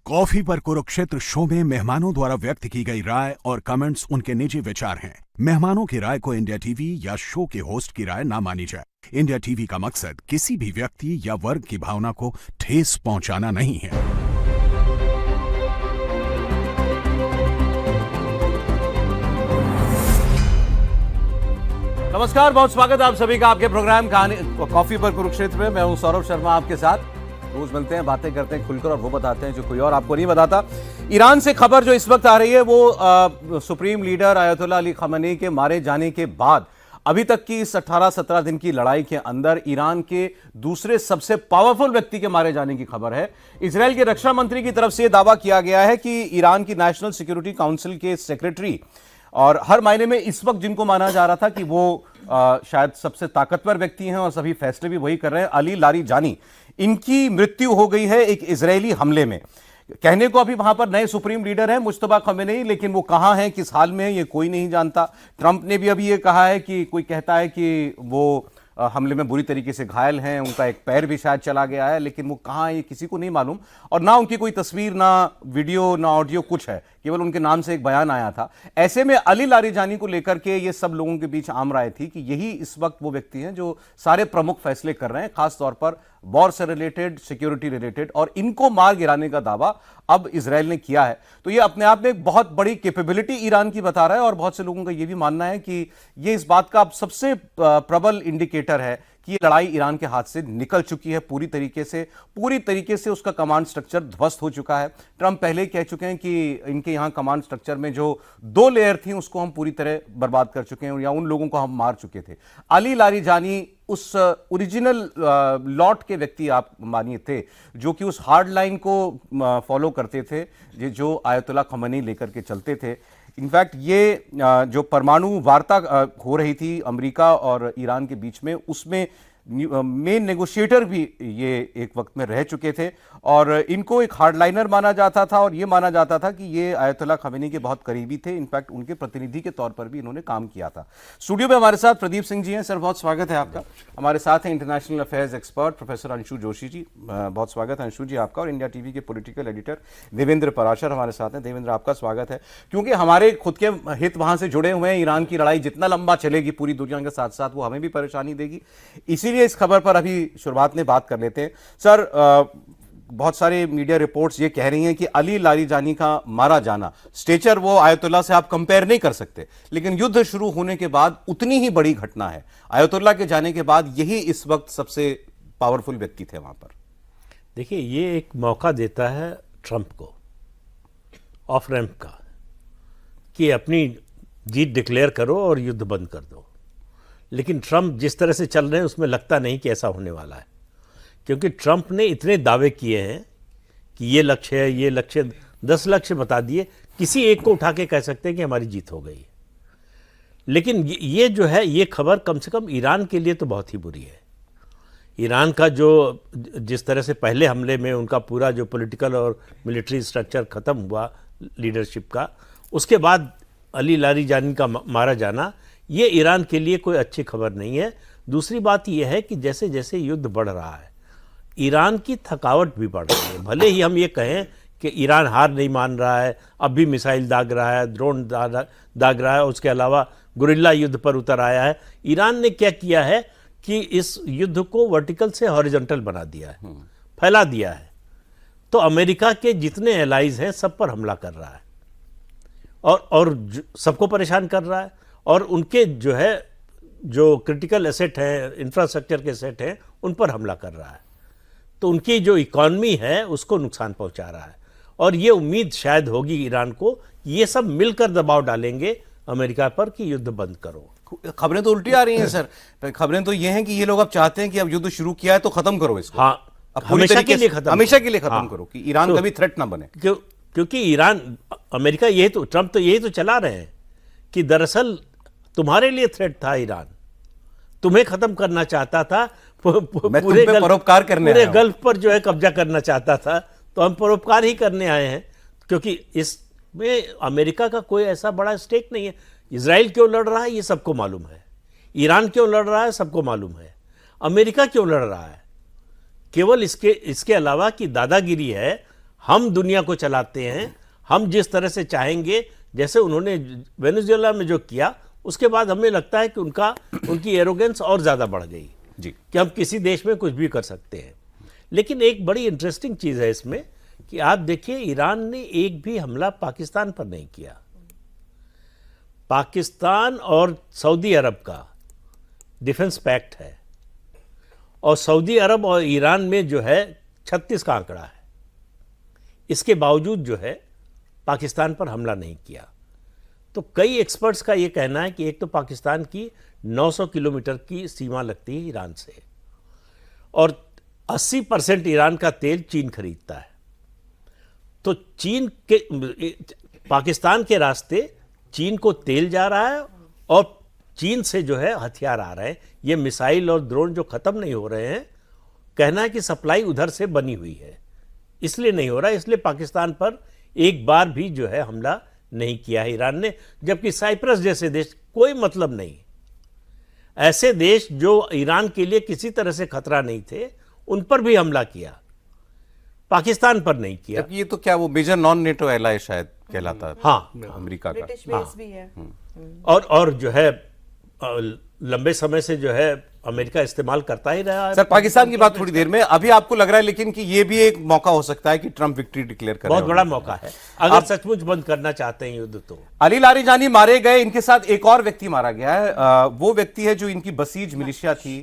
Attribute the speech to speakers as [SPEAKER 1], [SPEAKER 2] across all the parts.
[SPEAKER 1] Coffee पर Kurukshetra show में मेहमानों द्वारा व्यक्त की गई राय और कमेंट्स उनके निजी विचार हैं। मेहमानों की राय को इंडिया टीवी या शो के होस्ट की राय ना मानी जाए। इंडिया टीवी का मकसद किसी भी व्यक्ति या वर्ग की भावना को ठेस पहुंचाना नहीं है।
[SPEAKER 2] नमस्कार, बहुत स्वागत है आप सभी का आपके प्रोग्राम कहानी कॉफी पर कुरुक्षेत्र में। मैं हूं सौरभ शर्मा आपके साथ। रोज मिलते हैं, बातें करते हैं खुलकर और वो बताते हैं जो कोई और आपको नहीं बताता। ईरान से खबर जो इस वक्त आ रही है वो सुप्रीम लीडर आयतुल्लाह अली खamenei के मारे जाने के बाद अभी तक की इस 18-17 दिन की लड़ाई के अंदर ईरान के दूसरे सबसे पावरफुल व्यक्ति के मारे जाने की खबर है। इजराइल के रक्षा मंत्री की तरफ से यह दावा किया गया है कि ईरान की नेशनल सिक्योरिटी काउंसिल के सेक्रेटरी और हर मायने में इस वक्त जिनको माना जा रहा था कि वो शायद सबसे ताकतवर व्यक्ति हैं और सभी फैसले भी वही कर रहे हैं, अली लारिजानी, इनकी मृत्यु हो गई है एक इजरायली हमले में। कहने को अभी वहां पर नए सुप्रीम लीडर हैं मुज्तबा खamenei, लेकिन वो कहां हैं, किस हाल में है, ये कोई नहीं जानता। ट्रंप ने भी अभी ये कहा है कि कोई कहता है कि वो हमले में बुरी तरीके से घायल हैं, उनका एक पैर भी शायद चला गया है, लेकिन वो कहां है ये किसी को नहीं मालूम। और ना उनकी कोई तस्वीर, ना वीडियो, ना ऑडियो कुछ है, केवल उनके नाम से एक बयान आया था। ऐसे में अली लारिजानी को लेकर के ये सब लोगों के बीच आम राय थी कि यही इस वक्त वो व्यक्ति हैं जो सारे प्रमुख फैसले कर रहे हैं, खासतौर पर वॉर से रिलेटेड, सिक्योरिटी रिलेटेड, और इनको मार गिराने का दावा अब इजराइल ने किया है। तो ये अपने आप में एक बहुत बड़ी कैपेबिलिटी ईरान की बता रहा है और बहुत से लोगों का ये भी मानना है कि ये इस बात का अब सबसे प्रबल इंडिकेटर है कि ये लड़ाई ईरान के हाथ से निकल चुकी है पूरी तरीके से उसका कमांड स्ट्रक्चर ध्वस्त हो चुका है। ट्रंप पहले ही कह चुके हैं कि इनके यहां कमांड स्ट्रक्चर में जो 2 लेयर थी उसको हम पूरी तरह बर्बाद कर चुके हैं या उन लोगों को हम मार चुके थे। अली लारिजानी उस ओरिजिनल लॉट के व्यक्ति आप मानिए थे जो कि उस हार्ड लाइन को फॉलो करते थे जो आयतुल्लाह खamenei लेकर के चलते थे। इनफैक्ट ये जो परमाणु वार्ता हो रही थी अमेरिका और ईरान के बीच में, उसमें मेन नेगोशिएटर भी ये एक वक्त में रह चुके थे और इनको एक हार्डलाइनर माना जाता था और ये माना जाता था कि ये आयतुल्लाह खamenei के बहुत करीबी थे। इनफैक्ट उनके प्रतिनिधि के तौर पर भी इन्होंने काम किया था। स्टूडियो में हमारे साथ प्रदीप सिंह जी हैं। सर, बहुत स्वागत है आपका। हमारे साथ हैं international affairs expert professor Anshu Joshi ji. बहुत स्वागत है अंशु जी आपका। और इंडिया टीवी के पॉलिटिकल एडिटर देवेंद्र पराशर हमारे साथ हैं। देवेंद्र, आपका स्वागत है, क्योंकि हमारे खुद के हित वहां से जुड़े हुए हैं। ईरान की लड़ाई जितना लंबा चलेगी पूरी दुनिया के साथ साथ वो हमें भी परेशानी देगी। इसीलिए इस खबर पर अभी शुरुआत में बात कर लेते हैं। सर, बहुत सारे मीडिया रिपोर्ट्स ये कह रही हैं कि अली लारिजानी का मारा जाना, स्टेचर वो आयतुल्लाह से आप कंपेयर नहीं कर सकते, लेकिन युद्ध शुरू होने के बाद उतनी ही बड़ी घटना है। आयतुल्लाह के जाने के बाद यही इस वक्त सबसे पावरफुल व्यक्ति थे वहां पर।
[SPEAKER 3] देखिए, ये एक मौका देता है ट्रंप को ऑफ रैंप का कि अपनी जीत डिक्लेयर करो और युद्ध बंद कर दो। लेकिन ट्रंप जिस तरह से चल रहे हैं उसमें लगता नहीं कि ऐसा होने वाला है, क्योंकि ट्रंप ने इतने दावे किए हैं कि ये लक्ष्य है, ये लक्ष्य, 10 लक्ष्य बता दिए, किसी एक को उठा के कह सकते हैं कि हमारी जीत हो गई है। लेकिन ये जो है, ये खबर कम से कम ईरान के लिए तो बहुत ही बुरी है। ईरान का जो जिस तरह से पहले हमले में उनका पूरा जो पॉलिटिकल और मिलिट्री स्ट्रक्चर ख़त्म हुआ लीडरशिप का, उसके बाद अली लारिजानी का मारा जाना, ये ईरान के लिए कोई अच्छी खबर नहीं है। दूसरी बात यह है कि जैसे जैसे युद्ध बढ़ रहा है, ईरान की थकावट भी बढ़ रही है। भले ही हम ये कहें कि ईरान हार नहीं मान रहा है, अब भी मिसाइल दाग रहा है, ड्रोन दाग रहा है, उसके अलावा गुरिल्ला युद्ध पर उतर आया है। ईरान ने क्या किया है कि इस युद्ध को वर्टिकल से हॉरिजॉन्टल बना दिया है, फैला दिया है। तो अमेरिका के जितने एलाइज हैं सब पर हमला कर रहा है और सबको परेशान कर रहा है, और उनके जो क्रिटिकल एसेट हैं, इंफ्रास्ट्रक्चर के एसेट हैं, उन पर हमला कर रहा है। तो उनकी जो इकॉनमी है उसको नुकसान पहुंचा रहा है। और ये उम्मीद शायद होगी ईरान को, ये सब मिलकर दबाव डालेंगे अमेरिका पर कि युद्ध बंद करो।
[SPEAKER 2] खबरें तो उल्टी आ रही हैं सर। खबरें तो ये हैं कि ये लोग अब चाहते हैं कि अब युद्ध शुरू किया है तो खत्म करो इसको।
[SPEAKER 3] हाँ, हमेशा के लिए खत्म
[SPEAKER 2] करो कि ईरान कभी थ्रेट ना बने।
[SPEAKER 3] क्योंकि ईरान, अमेरिका, यही तो ट्रंप तो यही तो चला रहे हैं कि दरअसल तुम्हारे लिए थ्रेट था ईरान, तुम्हें खत्म करना चाहता था, पूरे गल्फ पर जो है कब्जा करना चाहता था, तो हम परोपकार ही करने आए हैं। क्योंकि इसमें अमेरिका का कोई ऐसा बड़ा स्टेक नहीं है। इजराइल क्यों लड़ रहा है ये सबको मालूम है, ईरान क्यों लड़ रहा है सबको मालूम है, अमेरिका क्यों लड़ रहा है केवल इसके अलावा कि दादागिरी है, हम दुनिया को चलाते हैं, हम जिस तरह से चाहेंगे, जैसे उन्होंने वेनेजुएला में जो किया, उसके बाद हमें लगता है कि उनकी एरोगेंस और ज़्यादा बढ़ गई
[SPEAKER 2] जी,
[SPEAKER 3] कि हम किसी देश में कुछ भी कर सकते हैं। लेकिन एक बड़ी इंटरेस्टिंग चीज़ है इसमें कि आप देखिए, ईरान ने एक भी हमला पाकिस्तान पर नहीं किया। पाकिस्तान और सऊदी अरब का डिफेंस पैक्ट है, और सऊदी अरब और ईरान में जो है 36 का आंकड़ा है। इसके बावजूद जो है पाकिस्तान पर हमला नहीं किया। तो कई एक्सपर्ट्स का ये कहना है कि एक तो पाकिस्तान की 900 किलोमीटर की सीमा लगती है ईरान से, और 80% ईरान का तेल चीन खरीदता है। तो चीन के पाकिस्तान के रास्ते चीन को तेल जा रहा है, और चीन से जो है हथियार आ रहे हैं। ये मिसाइल और ड्रोन जो ख़त्म नहीं हो रहे हैं, कहना है कि सप्लाई उधर से बनी हुई है, इसलिए नहीं हो रहा है। इसलिए पाकिस्तान पर एक बार भी जो है हमला नहीं किया है ईरान ने, जबकि साइप्रस जैसे देश कोई मतलब नहीं, ऐसे देश जो ईरान के लिए किसी तरह से खतरा नहीं थे, उन पर भी हमला किया, पाकिस्तान पर नहीं किया।
[SPEAKER 2] जबकि ये तो क्या वो मेजर नॉन नेटो एलाय शायद कहलाता है,
[SPEAKER 3] हाँ,
[SPEAKER 2] अमेरिका का।
[SPEAKER 4] ब्रिटिश बेस भी है।
[SPEAKER 3] और जो है लंबे समय से जो है अमेरिका इस्तेमाल करता ही रहा है।
[SPEAKER 2] सर, पाकिस्तान की बात थोड़ी देर में, अभी आपको लग रहा है लेकिन कि ये भी एक मौका हो सकता है कि ट्रंप विक्ट्री डिक्लेयर करे?
[SPEAKER 3] बहुत बड़ा मौका है अगर सचमुच बंद करना चाहते हैं युद्ध तो।
[SPEAKER 2] अली लारीजानी मारे गए, इनके साथ एक और व्यक्ति मारा गया है। वो व्यक्ति है जो इनकी बसीज मिलिशिया थी,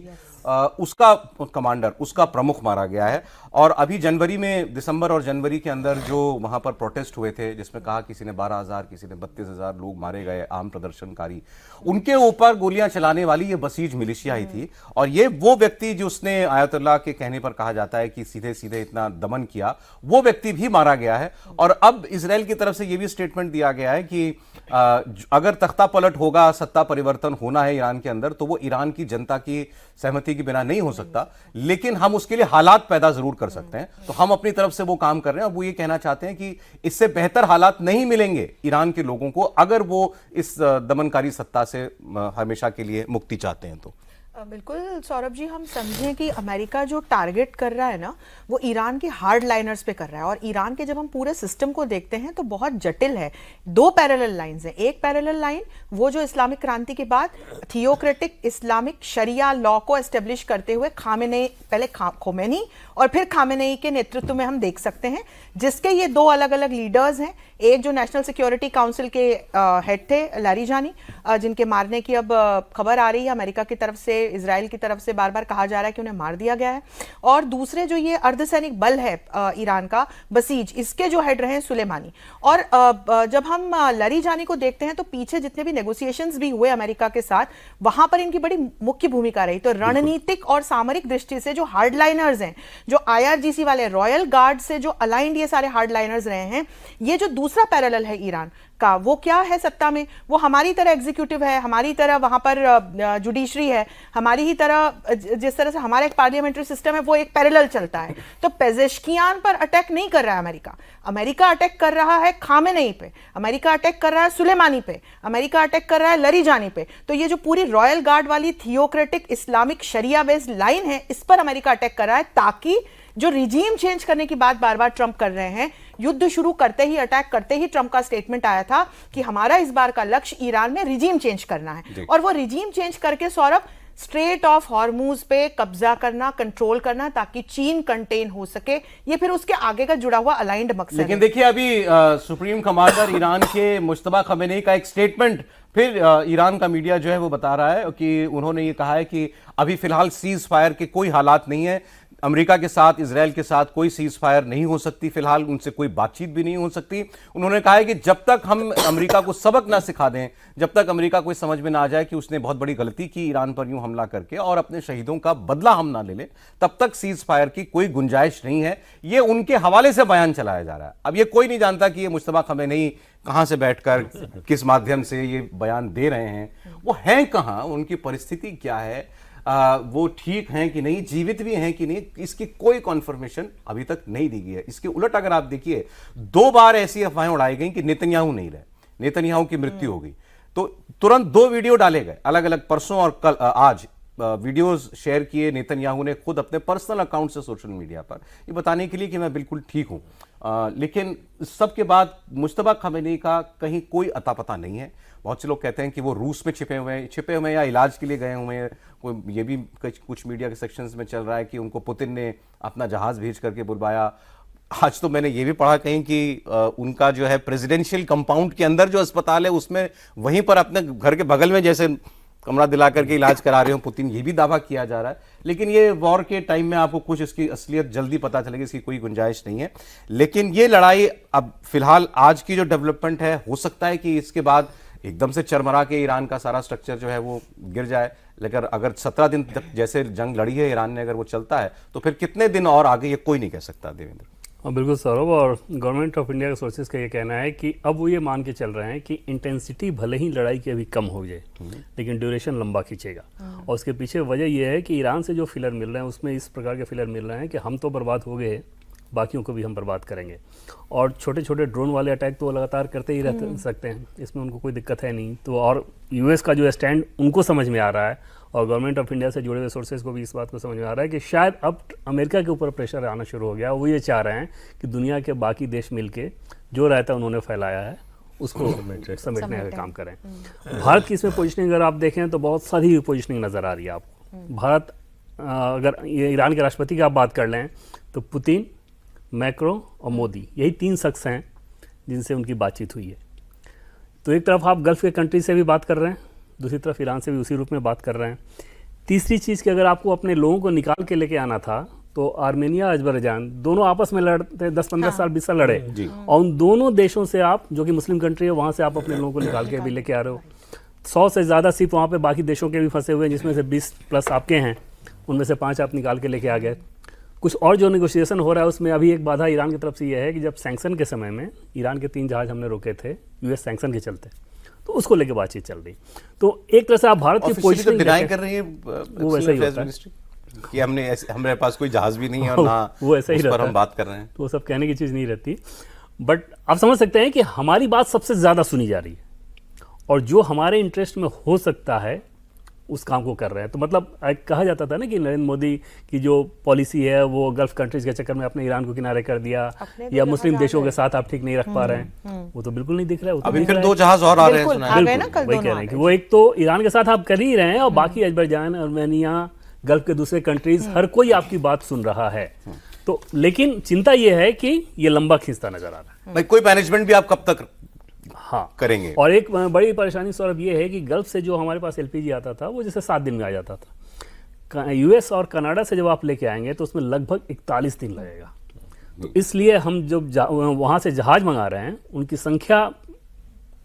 [SPEAKER 2] उसका कमांडर, उसका प्रमुख मारा गया है। और अभी जनवरी में, दिसंबर और जनवरी के अंदर जो वहां पर प्रोटेस्ट हुए थे, जिसमें कहा किसी ने 12,000, किसी ने 32,000 लोग मारे गए, आम प्रदर्शनकारी, उनके ऊपर गोलियां चलाने वाली ये बसीज मिलिशिया ही थी। और ये वो व्यक्ति जो उसने आयतुल्लाह के कहने पर कहा जाता है कि सीधे सीधे इतना दमन किया, वो व्यक्ति भी मारा गया है। और अब इजराइल की तरफ से ये भी स्टेटमेंट दिया गया है कि अगर तख्ता पलट होगा, सत्ता परिवर्तन होना है ईरान के अंदर, तो वो ईरान की जनता की सहमति के बिना नहीं हो सकता, लेकिन हम उसके लिए हालात पैदा जरूर कर सकते हैं। तो हम अपनी तरफ से वो काम कर रहे हैं। और वो ये कहना चाहते हैं कि इससे बेहतर हालात नहीं मिलेंगे ईरान के लोगों को अगर वो इस दमनकारी सत्ता से हमेशा के लिए मुक्ति चाहते हैं। तो
[SPEAKER 4] बिल्कुल सौरभ जी, हम समझें कि अमेरिका जो टारगेट कर रहा है ना, वो ईरान के हार्ड लाइनर्स पे कर रहा है। और ईरान के जब हम पूरे सिस्टम को देखते हैं तो बहुत जटिल है। दो पैरेलल लाइंस हैं। एक पैरेलल लाइन वो जो इस्लामिक क्रांति के बाद थियोक्रेटिक इस्लामिक शरिया लॉ को एस्टेब्लिश करते हुए पहले खोमेनी और फिर खामेनेई के नेतृत्व में हम देख सकते हैं, जिसके ये दो अलग अलग लीडर्स हैं। एक जो नेशनल सिक्योरिटी काउंसिल के हेड थे लारीजानी, जिनके मारने की अब खबर आ रही है अमेरिका की तरफ से, इजराइल की तरफ से बार बार कहा जा रहा है कि उन्हें मार दिया गया है। और दूसरे जो ये अर्धसैनिक बल है ईरान का बसीज, इसके जो हेड रहे हैं सुलेमानी। और जब हम लारीजानी को देखते हैं तो पीछे जितने भी नेगोशिएशंस भी हुए अमेरिका के साथ, वहां पर इनकी बड़ी मुख्य भूमिका रही। तो रणनीतिक और सामरिक दृष्टि से जो हार्डलाइनर्स हैं, जो IRGC वाले रॉयल गार्ड से जो अलाइंड ये सारे हार्डलाइनर्स रहे हैं, ये जो दूसरा पैरेलल है ईरान का, वो क्या है सत्ता में? वो हमारी तरह एग्जीक्यूटिव है, हमारी तरह वहां पर जुडिशरी है, हमारी ही तरह जिस तरह से हमारा एक पार्लियामेंट्री सिस्टम है, वो एक पैरेलल चलता है। तो पेजेश्कियान पर अटैक नहीं कर रहा है अमेरिका। अमेरिका अटैक कर रहा है खामेनेई पे, अमेरिका अटैक कर रहा है सुलेमानी पे, अमेरिका अटैक कर रहा है लारीजानी पे। तो ये जो पूरी रॉयल गार्ड वाली थियोक्रेटिक इस्लामिक शरिया बेस्ड लाइन है, इस पर अमेरिका अटैक कर रहा है, ताकि जो रिजीम चेंज करने की बात बार बार ट्रंप कर रहे हैं, युद्ध शुरू करते ही, अटैक करते ही ट्रंप का स्टेटमेंट आया था कि हमारा इस बार का लक्ष्य ईरान में रिजीम चेंज करना है। और वो रिजीम चेंज करके सौरभ स्ट्रेट ऑफ हॉर्मूज पे कब्जा करना, कंट्रोल करना, ताकि चीन कंटेन हो सके। ये फिर उसके आगे का जुड़ा हुआ अलाइंड मकसद है।
[SPEAKER 2] लेकिन देखिए, अभी सुप्रीम कमांडर ईरान के मुश्तबा खमेनेई का एक स्टेटमेंट फिर ईरान का मीडिया जो है वो बता रहा है कि उन्होंने ये कहा है कि अभी फिलहाल सीज फायर के कोई हालात नहीं है। अमेरिका के साथ, इजराइल के साथ कोई सीज फायर नहीं हो सकती, फिलहाल उनसे कोई बातचीत भी नहीं हो सकती। उन्होंने कहा है कि जब तक हम अमेरिका को सबक ना सिखा दें, जब तक अमेरिका को समझ में ना आ जाए कि उसने बहुत बड़ी गलती की ईरान पर यूं हमला करके, और अपने शहीदों का बदला हम ना ले लें, तब तक सीज फायर की कोई गुंजाइश नहीं है। ये उनके हवाले से बयान चलाया जा रहा है। अब ये कोई नहीं जानता कि ये मुश्तबा खमेनेई कहां से बैठकर किस माध्यम से ये बयान दे रहे हैं, वो हैं कहां, उनकी परिस्थिति क्या है, वो ठीक हैं कि नहीं, जीवित भी हैं कि नहीं, इसकी कोई कॉन्फर्मेशन अभी तक नहीं दी गई है। इसके उलट अगर आप देखिए, 2 बार ऐसी अफवाहें उड़ाई गई कि नेतन्याहू नहीं रहे, नेतन्याहू की मृत्यु हो गई, तो तुरंत 2 वीडियो डाले गए अलग अलग, परसों और कल, आज वीडियोस शेयर किए नेतन्याहू ने खुद अपने पर्सनल अकाउंट से सोशल मीडिया पर, ये बताने के लिए कि मैं बिल्कुल ठीक हूं। लेकिन सबके बाद मुश्तबा खामेनी का कहीं कोई अता पता नहीं है। बहुत से लोग कहते हैं कि वो रूस में छिपे हुए हैं या इलाज के लिए गए हुए हैं। कोई ये भी कुछ मीडिया के सेक्शंस में चल रहा है कि उनको पुतिन ने अपना जहाज भेज करके बुलवाया। आज तो मैंने ये भी पढ़ा कहीं कि उनका जो है प्रेसिडेंशियल कंपाउंड के अंदर जो अस्पताल है उसमें वहीं पर अपने घर के बगल में जैसे कमरा दिला करके इलाज करा रहे हो पुतिन, ये भी दावा किया जा रहा है। लेकिन ये वॉर के टाइम में आपको कुछ इसकी असलियत जल्दी पता चलेगी, इसकी कोई गुंजाइश नहीं है। लेकिन ये लड़ाई अब फिलहाल आज की जो डेवलपमेंट है, हो सकता है कि इसके बाद एकदम से चरमरा के ईरान का सारा स्ट्रक्चर जो है वो गिर जाए। लेकिन अगर 17 दिन तक जैसे जंग लड़ी है ईरान ने, अगर वो चलता है तो फिर कितने दिन और आगे ये कोई नहीं कह सकता। देवेंद्र,
[SPEAKER 5] हाँ बिल्कुल सौरभ, और गवर्नमेंट ऑफ इंडिया के सोर्सेज का ये कहना है कि अब वो ये मान के चल रहे हैं कि इंटेंसिटी भले ही लड़ाई की अभी कम हो जाए लेकिन ड्यूरेशन लंबा खींचेगा। और उसके पीछे वजह यह है कि ईरान से जो फिलर मिल रहे हैं उसमें इस प्रकार के फिलर मिल रहे हैं कि हम तो बर्बाद हो गए, बाकियों को भी हम बर्बाद करेंगे। और छोटे छोटे ड्रोन वाले अटैक तो वो लगातार करते ही रह सकते हैं, इसमें उनको कोई दिक्कत है नहीं। तो और यूएस का जो स्टैंड उनको समझ में आ रहा है और गवर्नमेंट ऑफ इंडिया से जुड़े हुए सोर्सेज को भी इस बात को समझ में आ रहा है कि शायद अब अमेरिका के ऊपर प्रेशर आना शुरू हो गया। वो ये चाह रहे हैं कि दुनिया के बाकी देश मिलके जो रायता उन्होंने फैलाया है उसको समेटने का काम करें। भारत की इसमें पोजिशनिंग अगर आप देखें तो बहुत सारी पोजिशनिंग नज़र आ रही है आपको। भारत अगर ईरान के राष्ट्रपति की आप बात कर लें तो पुतिन, मैक्रो और मोदी, यही 3 शख्स हैं जिनसे उनकी बातचीत हुई है। तो एक तरफ आप गल्फ के कंट्री से भी बात कर रहे हैं, दूसरी तरफ ईरान से भी उसी रूप में बात कर रहे हैं। तीसरी चीज़ कि अगर आपको अपने लोगों को निकाल के लेके आना था तो आर्मेनिया, अजरबैजान दोनों आपस में लड़ते 10-15 साल 20 साल लड़े, और उन दोनों देशों से आप, जो कि मुस्लिम कंट्री है, वहाँ से आप अपने लोगों को निकाल के भी लेके आ रहे हो। 100 से ज़्यादा सिर्फ वहाँ पे बाकी देशों के भी फंसे हुए हैं, जिसमें से 20+ आपके हैं, उनमें से 5 आप निकाल के लेके आ गए। कुछ और जो नेगोशिएशन हो रहा है उसमें अभी एक बाधा ईरान की तरफ से यह है कि जब सैंक्शन के समय में ईरान के 3 जहाज हमने रोके थे यूएस सैंक्शन के चलते, तो उसको लेके बातचीत चल रही। तो एक तरह से आप भारत की पोजीशन
[SPEAKER 2] डिनाई कर रही है
[SPEAKER 5] वो वैसा ही होता है
[SPEAKER 2] कि हमारे पास कोई जहाज भी नहीं है और ना
[SPEAKER 5] वो ऐसा ही
[SPEAKER 2] उस पर
[SPEAKER 5] रहता
[SPEAKER 2] हम बात कर रहे हैं।
[SPEAKER 5] तो वो सब कहने की चीज़ नहीं रहती। बट आप समझ सकते हैं कि हमारी बात सबसे ज़्यादा सुनी जा रही है और जो हमारे इंटरेस्ट में हो सकता है उस काम को कर रहे हैं। तो मतलब कहा जाता था ना कि नरेंद्र मोदी की जो पॉलिसी है वो गल्फ कंट्रीज के चक्कर में अपने ईरान को किनारे कर दिया, या मुस्लिम देशों के साथ आप ठीक नहीं रख पा रहे हैं, वो तो बिल्कुल नहीं दिख रहा है।
[SPEAKER 2] अभी फिर 2 जहाज और आ रहे हैं, सुना है।
[SPEAKER 5] वही कह रहे हैं कि वो एक तो ईरान के साथ आप कर ही रहे हैं और बाकी अजरबैजान, आर्मेनिया, गल्फ के दूसरे कंट्रीज, हर कोई आपकी बात सुन रहा है। तो लेकिन चिंता ये है कि ये लंबा खींचता नजर आ रहा है।
[SPEAKER 2] भाई कोई मैनेजमेंट भी आप कब तक करेंगे?
[SPEAKER 5] और एक बड़ी परेशानी सौरभ ये है कि गल्फ से जो हमारे पास एलपीजी आता था वो जैसे 7 दिन में आ जाता था। यूएस और कनाडा से जब आप लेके आएंगे तो उसमें लगभग 41 दिन लगेगा। तो इसलिए हम जब वहाँ से जहाज मंगा रहे हैं उनकी संख्या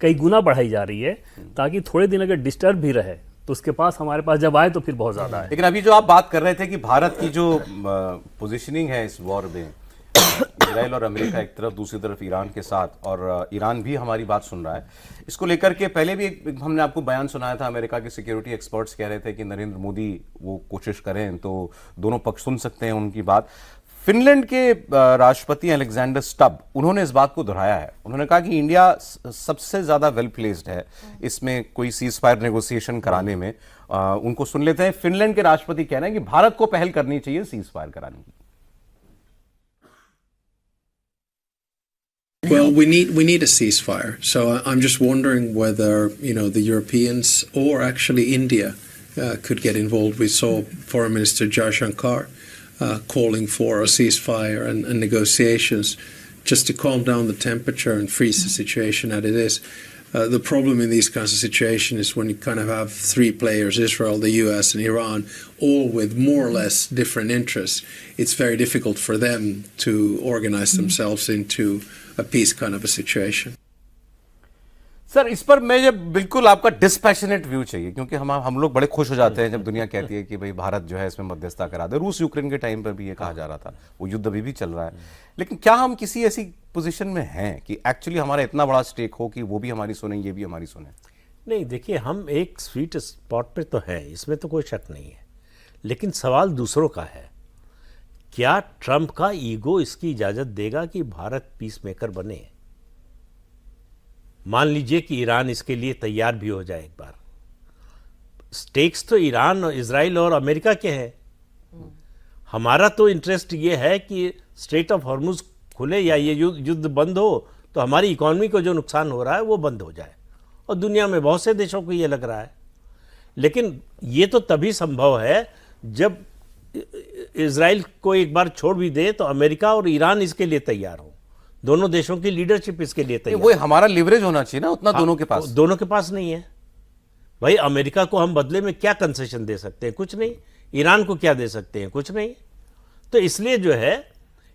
[SPEAKER 5] कई गुना बढ़ाई जा रही है, ताकि थोड़े दिन अगर डिस्टर्ब भी रहे तो उसके पास, हमारे पास जब आए तो फिर बहुत ज़्यादा है।
[SPEAKER 2] लेकिन अभी जो आप बात कर रहे थे कि भारत की जो पोजिशनिंग है इस वॉर में, इजराइल और अमेरिका एक तरफ, दूसरी तरफ ईरान के साथ, और ईरान भी हमारी बात सुन रहा है, इसको लेकर के पहले भी हमने आपको बयान सुनाया था। अमेरिका के सिक्योरिटी एक्सपर्ट्स कह रहे थे कि नरेंद्र मोदी वो कोशिश करें तो दोनों पक्ष सुन सकते हैं उनकी बात। फिनलैंड के राष्ट्रपति अलेक्जेंडर स्टब, उन्होंने इस बात को दोहराया है। उन्होंने कहा कि इंडिया सबसे ज्यादा वेल प्लेस्ड है इसमें कोई सीज फायर नेगोशिएशन कराने में। उनको सुन लेते हैं। फिनलैंड के राष्ट्रपति कह रहे हैं कि भारत को पहल करनी चाहिए सीज फायर कराने की।
[SPEAKER 6] Well, we need a ceasefire. So I'm just wondering whether the Europeans or actually India could get involved. We saw Foreign Minister Jaishankar calling for a ceasefire and negotiations just to calm down the temperature and freeze the situation as it is. The problem in these kinds of situations is when you kind of have 3 players, Israel, the US and Iran, all with more or less different interests. It's very difficult for them to organize themselves into a peace kind of a situation.
[SPEAKER 2] Sir, इस पर मैं जब बिल्कुल आपका dispassionate view चाहिए, क्योंकि हम लोग बड़े खुश हो जाते हैं जब दुनिया कहती है कि भाई भारत जो है इसमें मध्यस्थता करा दे। रूस यूक्रेन के टाइम पर भी ये कहा जा रहा था, वो युद्ध अभी भी चल रहा है। लेकिन क्या हम किसी ऐसी पोजीशन में हैं कि एक्चुअली हमारा इतना बड़ा स्टेक हो कि वो भी हमारी सुने, ये भी हमारी सुने?
[SPEAKER 3] नहीं, देखिए, हम एक स्वीट स्पॉट पे तो हैं, इसमें तो कोई शक नहीं है। लेकिन सवाल दूसरों का है, क्या ट्रंप का ईगो इसकी इजाज़त देगा कि भारत पीस मेकर बने? मान लीजिए कि ईरान इसके लिए तैयार भी हो जाए एक बार, स्टेक्स तो ईरान और इजराइल और अमेरिका के हैं। हमारा तो इंटरेस्ट ये है कि स्ट्रेट ऑफ हॉर्मुज खुले या ये युद्ध बंद हो तो हमारी इकोनॉमी को जो नुकसान हो रहा है वो बंद हो जाए, और दुनिया में बहुत से देशों को ये लग रहा है। लेकिन ये तो तभी संभव है जब इजराइल को एक बार छोड़ भी दे तो अमेरिका और ईरान इसके लिए तैयार हो, दोनों देशों की लीडरशिप इसके लिए तैयार।
[SPEAKER 2] वो हमारा लिवरेज होना चाहिए ना उतना, दोनों के पास।
[SPEAKER 3] दोनों के पास नहीं है भाई। अमेरिका को हम बदले में क्या कंसेशन दे सकते हैं? कुछ नहीं। ईरान को क्या दे सकते हैं? कुछ नहीं। तो इसलिए जो है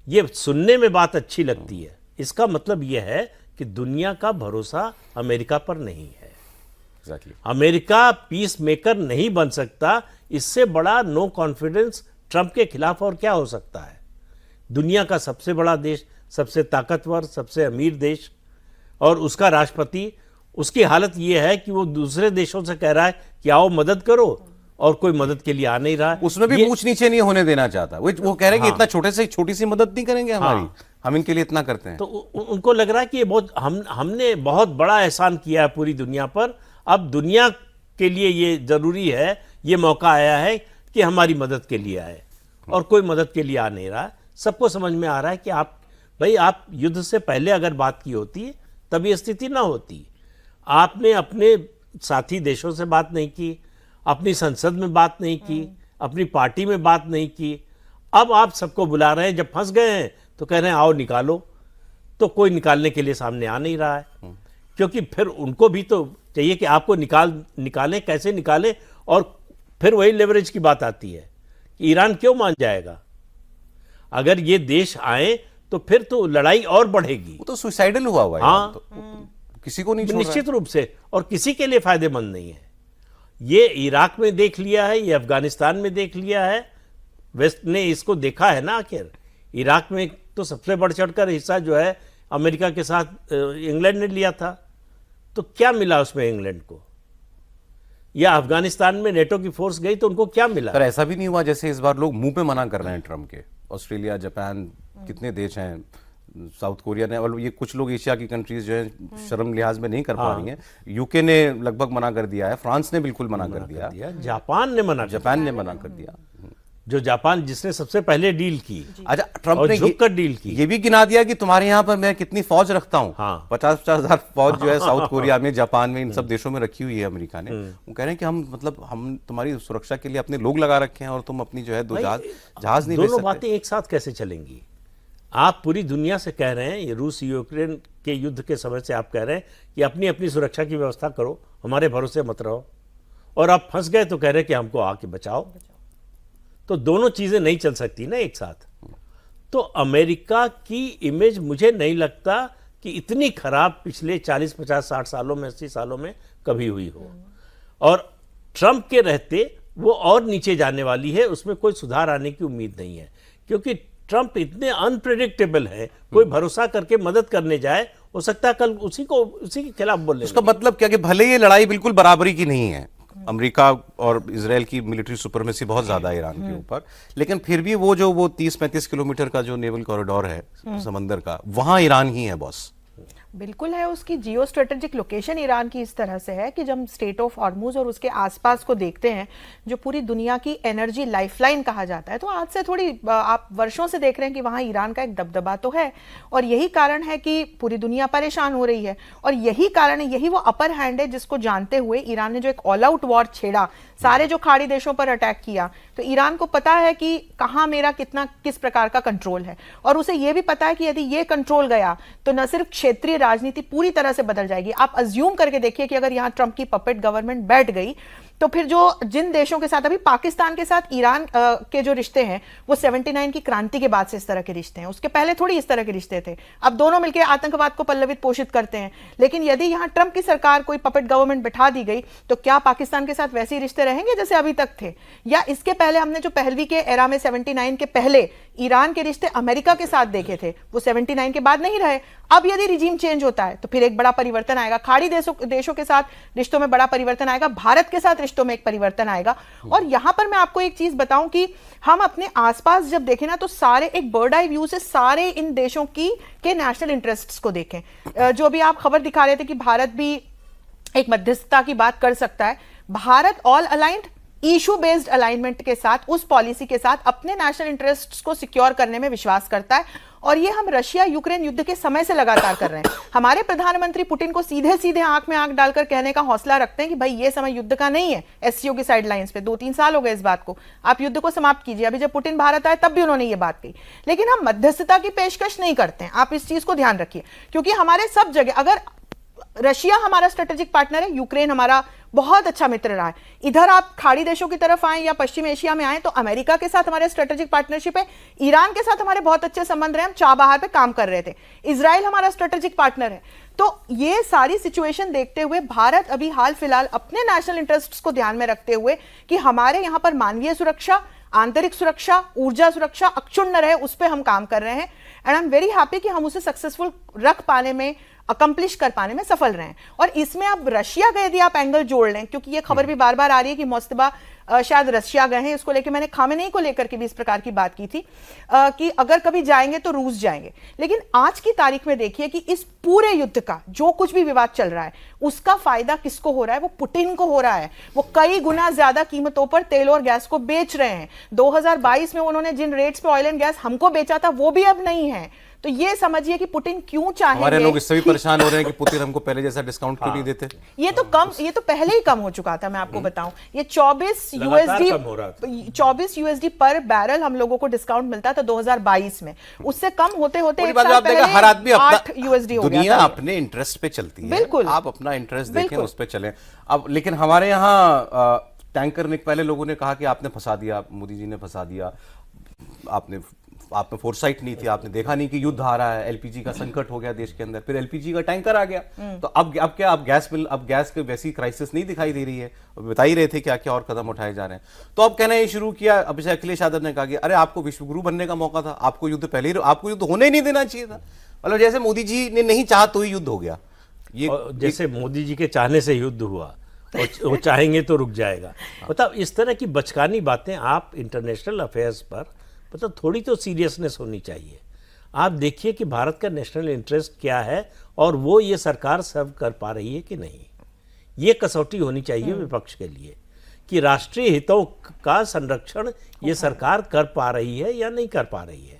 [SPEAKER 3] ये सुनने में बात अच्छी लगती है, इसका मतलब यह है कि दुनिया का भरोसा अमेरिका पर नहीं है।
[SPEAKER 2] Exactly.
[SPEAKER 3] अमेरिका पीस मेकर नहीं बन सकता। इससे बड़ा नो कॉन्फिडेंस ट्रंप के खिलाफ और क्या हो सकता है? दुनिया का सबसे बड़ा देश, सबसे ताकतवर, सबसे अमीर देश, और उसका राष्ट्रपति, उसकी हालत यह है कि वो दूसरे देशों से कह रहा है कि आओ मदद करो, और कोई मदद के लिए आ नहीं रहा है।
[SPEAKER 2] उसमें भी ऊंच नीचे नहीं होने देना चाहता। वो कह रहे हैं कि इतना छोटी सी मदद नहीं करेंगे हमारी, हम इनके लिए इतना करते हैं।
[SPEAKER 3] तो उनको लग रहा है कि ये बहुत हमने बहुत बड़ा एहसान किया है पूरी दुनिया पर, अब दुनिया के लिए ये जरूरी है, ये मौका आया है कि हमारी मदद के लिए आए, और कोई मदद के लिए आ नहीं रहा है। सबको समझ में आ रहा है कि आप युद्ध से पहले अगर बात की होती तब ये स्थिति ना होती। आपने अपने साथी देशों से बात नहीं की, अपनी संसद में बात नहीं की, अपनी पार्टी में बात नहीं की। अब आप सबको बुला रहे हैं, जब फंस गए हैं तो कह रहे हैं आओ निकालो, तो कोई निकालने के लिए सामने आ नहीं रहा है, क्योंकि फिर उनको भी तो चाहिए कि आपको निकालें, कैसे निकालें। और फिर वही लेवरेज की बात आती है कि ईरान क्यों मान जाएगा? अगर ये देश आए तो फिर तो लड़ाई और बढ़ेगी।
[SPEAKER 2] वो तो सुसाइडल हुआ है।
[SPEAKER 3] हाँ,
[SPEAKER 2] तो किसी को नहीं छोड़ रहा है।
[SPEAKER 3] निश्चित रूप से, और किसी के लिए फायदेमंद नहीं है। ये इराक में देख लिया है, ये अफगानिस्तान में देख लिया है, वेस्ट ने इसको देखा है ना। आखिर इराक में तो सबसे बढ़ चढ़कर हिस्सा जो है अमेरिका के साथ इंग्लैंड ने लिया था, तो क्या मिला उसमें इंग्लैंड को? या अफगानिस्तान में नेटो की फोर्स गई तो उनको क्या मिला?
[SPEAKER 2] पर ऐसा भी नहीं हुआ जैसे इस बार लोग मुंह पे मना कर रहे हैं ट्रम्प के। ऑस्ट्रेलिया, जापान, कितने देश हैं, साउथ कोरिया ने, और ये कुछ लोग एशिया की कंट्रीज जो है शर्म लिहाज में नहीं कर पा रही हैं। यूके ने लगभग मना कर दिया है, फ्रांस ने बिल्कुल मना कर दिया,
[SPEAKER 3] जापान ने मना
[SPEAKER 2] कर दिया।
[SPEAKER 3] जो जापान जिसने सबसे पहले डील की,
[SPEAKER 2] अच्छा, ट्रम्प ने
[SPEAKER 3] झुककर डील की,
[SPEAKER 2] ये भी गिना दिया कि तुम्हारे यहाँ पर मैं कितनी फौज रखता हूँ।
[SPEAKER 3] हाँ।
[SPEAKER 2] 50-50 हजार फौज जो है साउथ कोरिया में, जापान में, इन सब देशों में रखी हुई है अमेरिका ने। वो कह रहे हैं कि हम तुम्हारी सुरक्षा के लिए अपने लोग लगा रखे हैं और तुम अपनी जो है जहाज नहीं भेज सकते।
[SPEAKER 3] दोनों बातें एक साथ कैसे चलेंगी? आप पूरी दुनिया से कह रहे हैं, ये रूस यूक्रेन के युद्ध के समय से आप कह रहे हैं कि अपनी अपनी सुरक्षा की व्यवस्था करो, हमारे भरोसे मत रहो, और आप फंस गए तो कह रहे हैं कि हमको आके बचाओ। तो दोनों चीजें नहीं चल सकती ना एक साथ। तो अमेरिका की इमेज मुझे नहीं लगता कि इतनी खराब पिछले 40, 50, 60 सालों में, 80 सालों में कभी हुई हो, और ट्रंप के रहते वो और नीचे जाने वाली है। उसमें कोई सुधार आने की उम्मीद नहीं है, क्योंकि ट्रंप इतने अनप्रेडिक्टेबल है। कोई भरोसा करके मदद करने जाए, हो सकता है कल उसी के खिलाफ बोले।
[SPEAKER 2] उसका मतलब क्या कि भले ये लड़ाई बिल्कुल बराबरी की नहीं है, अमेरिका और इजराइल की मिलिट्री सुपरमेसी बहुत ज्यादा है ईरान के ऊपर, लेकिन फिर भी वो 30-35 किलोमीटर का जो नेवल कॉरिडोर है समंदर का, वहां ईरान ही है बॉस।
[SPEAKER 4] बिल्कुल है। उसकी जियो स्ट्रेटेजिक लोकेशन ईरान की इस तरह से है कि जब स्टेट ऑफ हॉर्मुज और उसके आसपास को देखते हैं, जो पूरी दुनिया की एनर्जी लाइफलाइन कहा जाता है, तो आज से थोड़ी आप वर्षों से देख रहे हैं कि वहाँ ईरान का एक दबदबा तो है, और यही कारण है कि पूरी दुनिया परेशान हो रही है, और यही कारण है, यही वो अपर हैंड है जिसको जानते हुए ईरान ने जो एक ऑल आउट वॉर छेड़ा, सारे जो खाड़ी देशों पर अटैक किया। तो ईरान को पता है कि कहाँ मेरा किस प्रकार का कंट्रोल है, और उसे यह भी पता है कि यदि ये कंट्रोल गया तो न सिर्फ क्षेत्रीय राजनीति पूरी तरह से बदल जाएगी। आप अज्यूम करके देखिए कि अगर यहां ट्रंप की पपेट गवर्नमेंट बैठ गई तो फिर जिन देशों के साथ, अभी पाकिस्तान के साथ ईरान के जो रिश्ते हैं वो 79 की क्रांति के बाद से इस तरह के रिश्ते हैं, उसके पहले थोड़ी इस तरह के रिश्ते थे। अब दोनों मिलकर आतंकवाद को पल्लवित पोषित करते हैं। लेकिन यदि यहां ट्रंप की सरकार, कोई पपेट गवर्नमेंट बैठा दी गई, तो क्या पाकिस्तान के साथ वैसे ही रिश्ते रहेंगे जैसे अभी तक थे? या इसके पहले हमने जो पहलवी के एरा में 79 के पहले ईरान के रिश्ते अमेरिका के साथ देखे थे, वो 79 के बाद नहीं रहे। अब यदि रिजीम चेंज होता है तो फिर एक बड़ा परिवर्तन आएगा, खाड़ी देशों के साथ रिश्तों में बड़ा परिवर्तन आएगा, भारत के साथ रिश्तों में एक परिवर्तन आएगा। और यहां पर मैं आपको एक चीज बताऊं कि हम अपने आसपास जब देखें ना, तो सारे एक बर्ड आई व्यू से सारे इन देशों के नेशनल इंटरेस्ट्स को देखें। जो भी आप खबर दिखा रहे थे कि भारत भी एक मध्यस्थता की बात कर सकता है, Bharat all aligned issue based alignment के साथ, उस पॉलिसी के साथ अपने नेशनल इंटरेस्ट्स को सिक्योर करने में विश्वास करता है, और ये हम रशिया यूक्रेन युद्ध के समय से लगातार कर रहे हैं। हमारे प्रधानमंत्री पुतिन को सीधे सीधे आंख में आंख डालकर कहने का हौसला रखते हैं कि भाई ये समय युद्ध का नहीं है। एससीओ की साइडलाइंस पे 2-3 साल हो गए इस बात को, आप युद्ध को समाप्त कीजिए। अभी जब पुतिन भारत आए तब भी उन्होंने ये बात कही, लेकिन हम मध्यस्थता की पेशकश नहीं करते हैं। आप इस चीज को ध्यान रखिए, क्योंकि हमारे सब जगह, अगर रशिया हमारा स्ट्रेटेजिक पार्टनर है, यूक्रेन हमारा बहुत अच्छा मित्र रहा है, इधर आप खाड़ी देशों की तरफ आए या पश्चिम एशिया में आए तो अमेरिका के साथ हमारे स्ट्रेटेजिक पार्टनरशिप है, ईरान के साथ हमारे बहुत अच्छे संबंध रहे, हम चाबहार पे काम कर रहे थे, इजराइल हमारा स्ट्रेटेजिक पार्टनर है। तो ये सारी सिचुएशन देखते हुए भारत अभी हाल फिलहाल अपने नेशनल इंटरेस्ट्स को ध्यान में रखते हुए कि हमारे यहां पर मानवीय सुरक्षा, आंतरिक सुरक्षा, ऊर्जा सुरक्षा अक्षुण्ण रहे, उस पर हम काम कर रहे हैं। And I am very happy कि हम उसे सक्सेसफुल रख पाने में, अकम्प्लिश कर पाने में सफल रहे हैं। और इसमें अब रशिया का यदि आप एंगल जोड़ लें, क्योंकि ये खबर भी बार बार आ रही है कि मोस्तफा शायद रशिया गए हैं, इसको लेकर मैंने खामेनेई को लेकर के भी इस प्रकार की बात की थी कि अगर कभी जाएंगे तो रूस जाएंगे। लेकिन आज की तारीख में देखिए कि इस पूरे युद्ध का जो कुछ भी विवाद चल रहा है उसका फायदा किसको हो रहा है? वो पुतिन को हो रहा है। वो कई गुना ज्यादा कीमतों पर तेल और गैस को बेच रहे हैं। 2022 में उन्होंने जिन रेट्स पे ऑयल एंड गैस हमको बेचा था वो भी अब नहीं है। तो ये समझिए कि पुतिन क्यों चाहेंगे।
[SPEAKER 2] हमारे लोग इससे भी परेशान हो रहे हैं कि पुतिन हमको पहले जैसा डिस्काउंट क्यों नहीं देते।
[SPEAKER 4] ये तो पहले ही कम हो चुका था, मैं आपको बताऊं। ये 24 यूएसडी पर बैरल हम लोगों को डिस्काउंट मिलता था 2022 में, उससे कम होते होते एक साल पहले
[SPEAKER 2] हर आदमी
[SPEAKER 4] 8 यूएसडी हो गया।
[SPEAKER 2] दुनिया अपने इंटरेस्ट पे चलती है,
[SPEAKER 4] बिल्कुल,
[SPEAKER 2] आप अपना इंटरेस्ट देखें, उस पे चलें। अब लेकिन हमारे यहाँ टैंकर ने, पहले लोगों ने कहा कि आपने फंसा दिया, मोदी जी ने फंसा दिया, आप में फोरसाइट नहीं थी, आपने देखा नहीं कि युद्ध आ रहा है, एलपीजी का संकट हो गया देश के अंदर, फिर एलपीजी का टैंकर आ गया। तो अब क्या, अब गैस के वैसी क्राइसिस नहीं दिखाई दे रही है। बता ही रहे थे क्या क्या और कदम उठाए जा रहे हैं। तो अब कहना ये शुरू किया, अब जैसे अखिलेश यादव ने कहा कि अरे आपको विश्वगुरु बनने का मौका था, आपको युद्ध पहले ही, आपको युद्ध होने ही नहीं देना चाहिए था। मतलब जैसे मोदी जी ने नहीं चाहा तो ही युद्ध हो गया।
[SPEAKER 3] ये जैसे मोदी जी के चाहने से युद्ध हुआ, वो चाहेंगे तो रुक जाएगा। मतलब इस तरह की बचकानी बातें आप इंटरनेशनल अफेयर्स पर, मतलब थोड़ी तो सीरियसनेस होनी चाहिए। आप देखिए कि भारत का नेशनल इंटरेस्ट क्या है और वो ये सरकार सर्व कर पा रही है कि नहीं। ये कसौटी होनी चाहिए विपक्ष के लिए कि राष्ट्रीय हितों का संरक्षण ये सरकार कर पा रही है या नहीं कर पा रही है।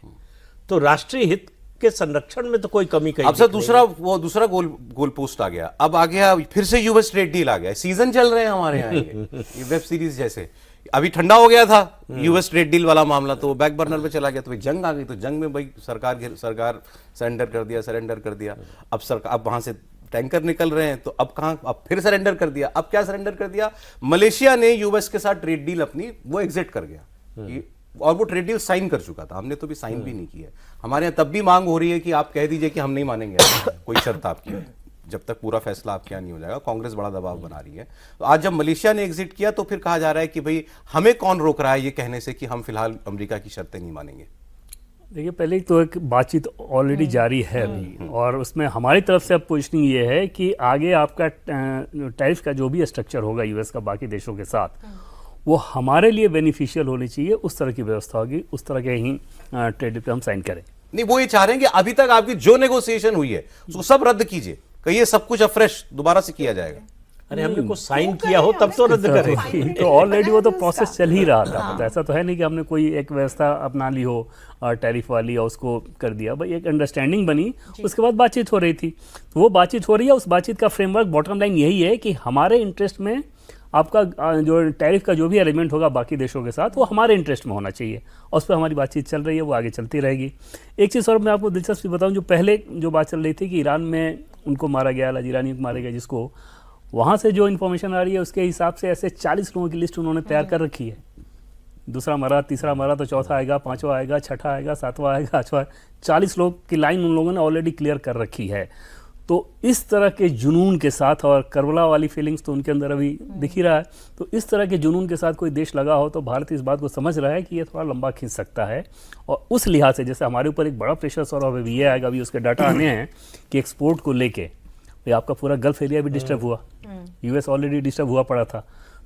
[SPEAKER 3] तो राष्ट्रीय हित के संरक्षण में तो कोई कमी कहीं।
[SPEAKER 2] अब सर दूसरा गोल पोस्ट आ गया, अब आ गया फिर से यूएस ट्रेड डील आ गया। सीजन चल रहे हैं हमारे यहाँ ये वेब सीरीज जैसे। अभी ठंडा हो गया था यूएस ट्रेड डील वाला मामला, तो बैक बर्नर पे चला गया। तो भाई जंग आ गई, तो जंग में भाई सरकार सरेंडर कर दिया। अब वहां से टैंकर निकल रहे हैं, तो अब कहां, अब फिर सरेंडर कर दिया। अब क्या सरेंडर कर दिया? मलेशिया ने यूएस के साथ ट्रेड डील अपनी वो एग्जिट कर गया, और वो ट्रेड डील साइन कर चुका था। हमने तो भी साइन भी नहीं किया। हमारे यहाँ तब भी मांग हो रही है कि आप कह दीजिए कि हम नहीं मानेंगे कोई शर्त आपकी, जब तक पूरा फैसला आपके यहाँ नहीं हो जाएगा। कांग्रेस बड़ा दबाव बना रही है। तो आज जब मलेशिया ने एग्जिट किया तो फिर कहा जा रहा है कि भाई हमें कौन रोक रहा है ये कहने से कि हम फिलहाल अमेरिका की शर्तें नहीं मानेंगे।
[SPEAKER 5] देखिए, पहले तो एक बातचीत ऑलरेडी जारी है अभी, और उसमें हमारी तरफ से अब पोजिशनिंग ये है कि आगे आपका टैरिफ का जो भी स्ट्रक्चर होगा यूएस का बाकी देशों के साथ, वो हमारे लिए बेनिफिशियल होनी चाहिए। उस तरह की व्यवस्था होगी, उस तरह के ही ट्रेड पे हम साइन करें।
[SPEAKER 2] नहीं, वो ये चाह रहे हैं कि अभी तक आपकी जो नेगोशिएशन हुई है उसको सब रद्द कीजिए, कहिए सब कुछ अफ्रेश दोबारा से किया जाएगा।
[SPEAKER 3] अरे हमने कुछ साइन किया हो तब तो रद्द करें।
[SPEAKER 5] तो ऑलरेडी वो तो प्रोसेस चल ही रहा था। तो ऐसा तो है नहीं कि हमने कोई एक व्यवस्था अपना ली हो टैरिफ वाली और उसको कर दिया। भाई एक अंडरस्टैंडिंग बनी, उसके बाद बातचीत हो रही थी, तो वो बातचीत हो रही है। उस बातचीत का फ्रेमवर्क, बॉटम लाइन यही है कि हमारे इंटरेस्ट में आपका जो टैरिफ का जो भी अरेंजमेंट होगा बाकी देशों के साथ, वो हमारे इंटरेस्ट में होना चाहिए, और उस पर हमारी बातचीत चल रही है, वो आगे चलती रहेगी। एक चीज़ और मैं आपको दिलचस्पी बताऊं, जो पहले जो बात चल रही थी कि ईरान में उनको मारा गया, ईरानी को मारा गया, जिसको वहाँ से जो इन्फॉर्मेशन आ रही है उसके हिसाब से ऐसे 40 लोगों की लिस्ट उन्होंने तैयार कर रखी है। दूसरा मरा, तीसरा मरा, तो चौथा आएगा, पाँचवा आएगा, छठा आएगा, सातवां आएगा, आठवां। 40 लोग की लाइन उन लोगों ने ऑलरेडी क्लियर कर रखी है। तो इस तरह के जुनून के साथ, और करबला वाली फीलिंग्स तो उनके अंदर अभी दिख ही रहा है, तो इस तरह के जुनून के साथ कोई देश लगा हो तो भारत इस बात को समझ रहा है कि ये थोड़ा लंबा खींच सकता है। और उस लिहाज से जैसे हमारे ऊपर एक बड़ा प्रेशर और अभी ये आएगा, अभी उसके डाटा आने हैं कि एक्सपोर्ट को लेके भाई आपका पूरा गल्फ एरिया भी डिस्टर्ब हुआ, यूएस ऑलरेडी डिस्टर्ब हुआ पड़ा था।